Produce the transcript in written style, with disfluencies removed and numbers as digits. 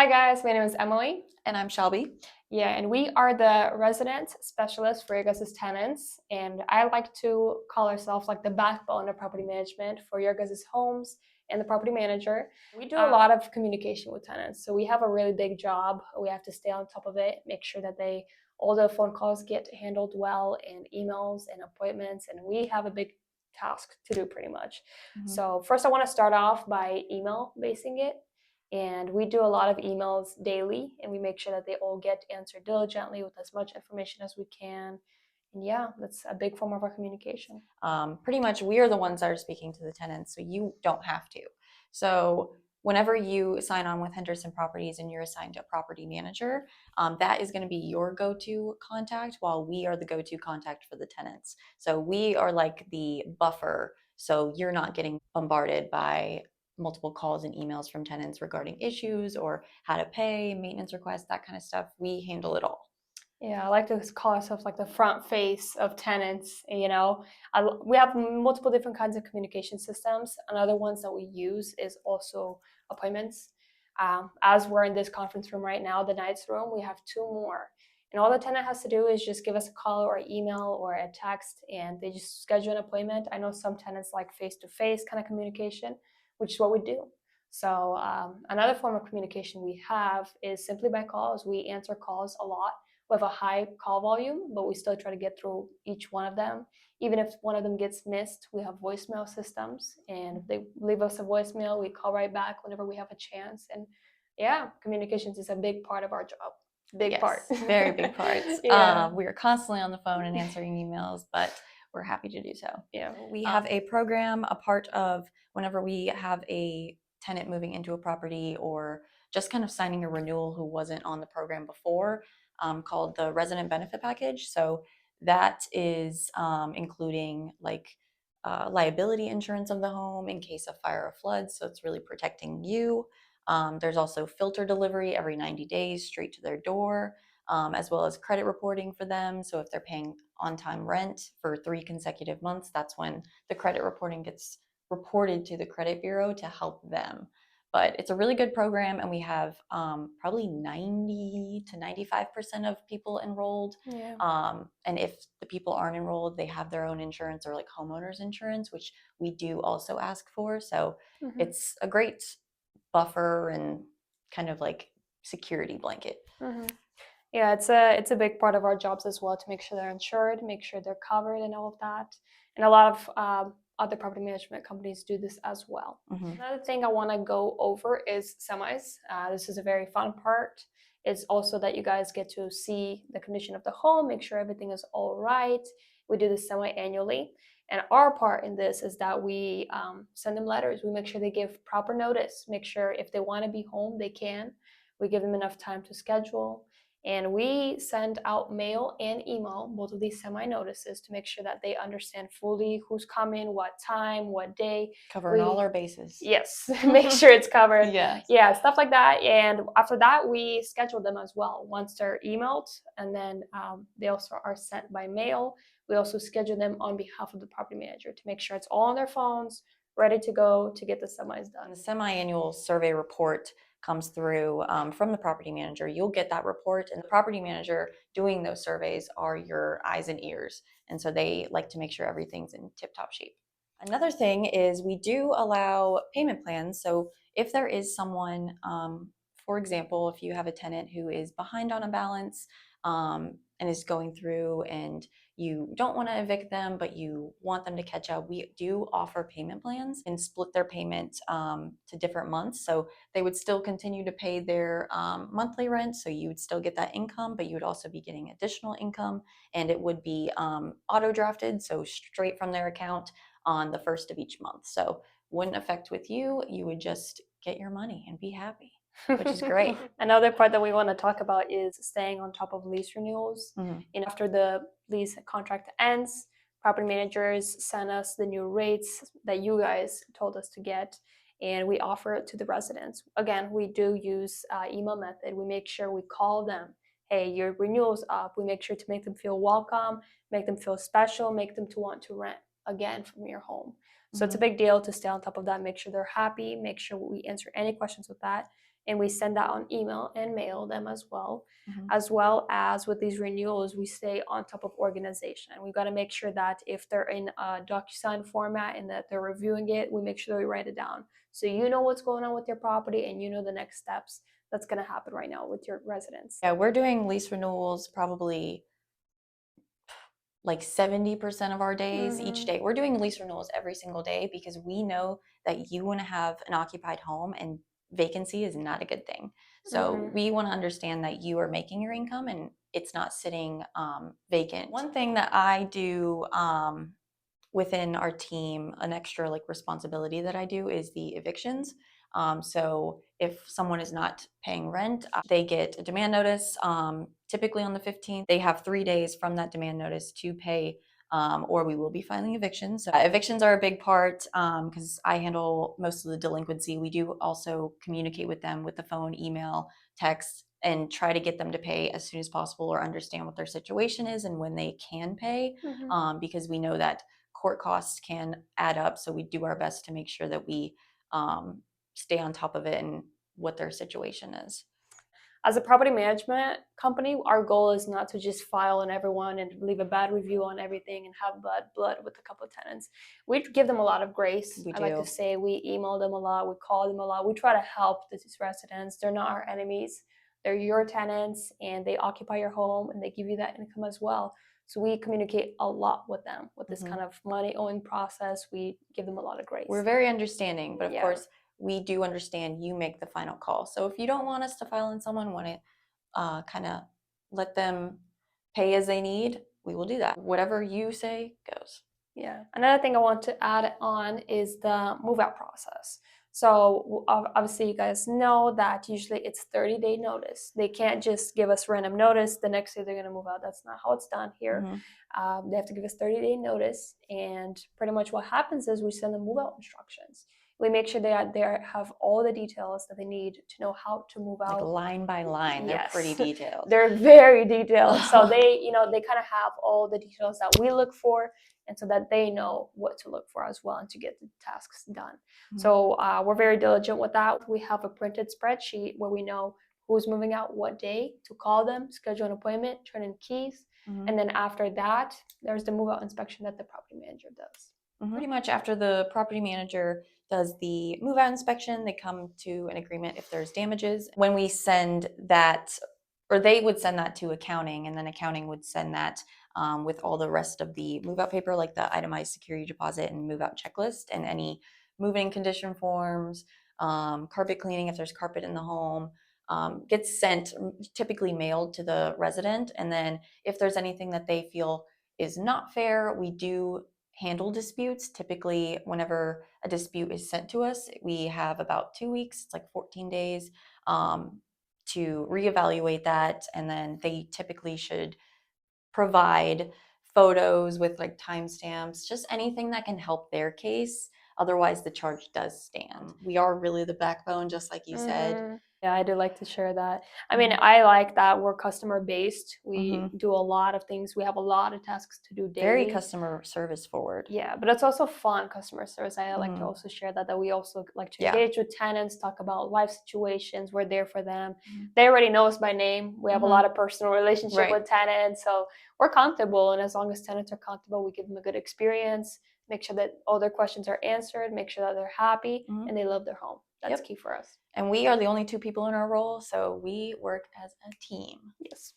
Hi guys, my name is Emily. And I'm Shelby. Yeah, and we are the resident specialists for your guys' tenants. And I like to call ourselves like the backbone of property management for your guys' homes and the property manager. We do a lot of communication with tenants. So we have a really big job. We have to stay on top of it, make sure that all the phone calls get handled well and emails and appointments. And we have a big task to do pretty much. So first I want to start off by email basing it. And we do a lot of emails daily, and we make sure that they all get answered diligently with as much information as we can. And yeah, that's a big form of our communication. Pretty much, we are the ones that are speaking to the tenants, so you don't have to. So, whenever you sign on with Henderson Properties and you're assigned a property manager, that is going to be your go to contact, while we are the go to contact for the tenants. So, we are like the buffer, so you're not getting bombarded by multiple calls and emails from tenants regarding issues or how to pay, maintenance requests, that kind of stuff. We handle it all. Yeah, I like to call ourselves like the front face of tenants. We have multiple different kinds of communication systems. Another ones that we use is also appointments. As we're in this conference room right now, the nights room, we have two more. And all the tenant has to do is just give us a call or email or a text, and they just schedule an appointment. I know some tenants like face-to-face kind of communication, which is what we do. So another form of communication we have is simply by calls. We answer calls a lot. We have a high call volume, but we still try to get through each one of them. Even if one of them gets missed, we have voicemail systems, and if they leave us a voicemail, we call right back whenever we have a chance. And yeah, communications is a big part of our job. Big part. Very big parts. Yeah. We are constantly on the phone and answering emails, but we're happy to do so. Yeah. We have a program, a part of whenever we have a tenant moving into a property or just kind of signing a renewal who wasn't on the program before, called the resident benefit package. So that is including like liability insurance of the home in case of fire or flood. So it's really protecting you. There's also filter delivery every 90 days straight to their door, as well as credit reporting for them. So if they're paying on time rent for 3 consecutive months, that's when the credit reporting gets reported to the credit bureau to help them. But it's a really good program, and we have probably 90 to 95% of people enrolled. Yeah. And if the people aren't enrolled, they have their own insurance or like homeowners insurance, which we do also ask for. So it's a great buffer and kind of like security blanket. Yeah, it's a big part of our jobs as well to make sure they're insured, make sure they're covered, and all of that. And a lot of other property management companies do this as well. Another thing I want to go over is semis. This is a very fun part. It's also that you guys get to see the condition of the home, make sure everything is all right. We do this semi-annually. And our part in this is that we send them letters. We make sure they give proper notice, make sure if they want to be home, they can. We give them enough time to schedule. And we send out mail and email, both of these semi-notices, to make sure that they understand fully who's coming, what time, what day. Covering all our bases. Yes, make sure it's covered. Yeah. Yeah, stuff like that. And after that, we schedule them as well. Once they're emailed, and then they also are sent by mail. We also schedule them on behalf of the property manager to make sure it's all on their phones, ready to go to get the semis done. The semi-annual survey report comes through from the property manager. You'll get that report, and the property manager doing those surveys are your eyes and ears. And so they like to make sure everything's in tip-top shape. Another thing is we do allow payment plans. So if there is someone, for example, if you have a tenant who is behind on a balance and is going through and you don't want to evict them, but you want them to catch up, we do offer payment plans and split their payment to different months. So they would still continue to pay their monthly rent. So you would still get that income, but you would also be getting additional income, and it would be auto drafted, so straight from their account on the first of each month. So wouldn't affect with you. You would just get your money and be happy, which is great. Another part that we want to talk about is staying on top of lease renewals. And after the lease contract ends, property managers send us the new rates that you guys told us to get, and we offer it to the residents. Again, we do use email method. We make sure we call them. Hey, your renewal's up. We make sure to make them feel welcome, make them feel special, make them to want to rent again from your home. So it's a big deal to stay on top of that, make sure they're happy, make sure we answer any questions with that. and we send that on email and mail them as well. Mhm. As well as with these renewals, we stay on top of organization. We got to make sure that if they're in a DocuSign format and that they're reviewing it, we make sure that we write it down. So you know what's going on with your property and you know the next steps that's going to happen right now with your residents. Yeah, we're doing lease renewals probably like 70% of our days each day. We're doing lease renewals every single day because we know that you want to have an occupied home and vacancy is not a good thing. So we want to understand that you are making your income and it's not sitting vacant. One thing that I do within our team, an extra like responsibility that I do is the evictions. So if someone is not paying rent, they get a demand notice. Typically on the 15th, they have 3 days from that demand notice to pay, or we will be filing evictions. Evictions are a big part because I handle most of the delinquency. We do also communicate with them with the phone, email, text, and try to get them to pay as soon as possible or understand what their situation is and when they can pay, because we know that court costs can add up. So we do our best to make sure that we stay on top of it and what their situation is. As a property management company, our goal is not to just file on everyone and leave a bad review on everything and have bad blood with a couple of tenants. We give them a lot of grace. We I like do. to say we email them a lot, we call them a lot. We try to help these residents. They're not our enemies. They're your tenants and they occupy your home and they give you that income as well. So we communicate a lot with them with this kind of money owing process. We give them a lot of grace. We're very understanding, but of course, we do understand you make the final call. So if you don't want us to file on someone, want to kind of let them pay as they need, we will do that. Whatever you say goes. Yeah. Another thing I want to add on is the move out process. So obviously you guys know that usually it's 30-day notice. They can't just give us random notice the next day they're going to move out. That's not how it's done here. They have to give us 30-day notice, and pretty much what happens is we send them move out instructions. We make sure they have all the details that they need to know how to move out. Like line by line, they're pretty detailed. They're very detailed. So they kind of have all the details that we look for, and so that they know what to look for as well and to get the tasks done. So we're very diligent with that. We have a printed spreadsheet where we know who's moving out what day, to call them, schedule an appointment, turn in keys, and then after that, there's the move out inspection that the property manager does. Pretty much after the property manager does the move out inspection, they come to an agreement if there's damages. When we send that, or they would send that to accounting, and then accounting would send that with all the rest of the move out paper, like the itemized security deposit and move out checklist, and any moving condition forms, carpet cleaning if there's carpet in the home. Gets sent, typically mailed to the resident. And then if there's anything that they feel is not fair, we do handle disputes. Typically, whenever a dispute is sent to us, we have about 2 weeks, it's like 14 days, to reevaluate that. And then they typically should provide photos with like timestamps, just anything that can help their case. Otherwise, the charge does stand. We are really the backbone, just like you said. Yeah, I do like to share that. I mean, I like that we're customer based. We do a lot of things. We have a lot of tasks to do daily. Very customer service forward. Yeah, but it's also fun customer service. I like to also share that we also like to engage with tenants, talk about life situations. We're there for them. They already know us by name. We have a lot of personal relationship with tenants, so we're comfortable. And as long as tenants are comfortable, we give them a good experience. Make sure that all their questions are answered. Make sure that they're happy and they love their home. That's key for us. And we are the only 2 people in our role, so we work as a team. Yes.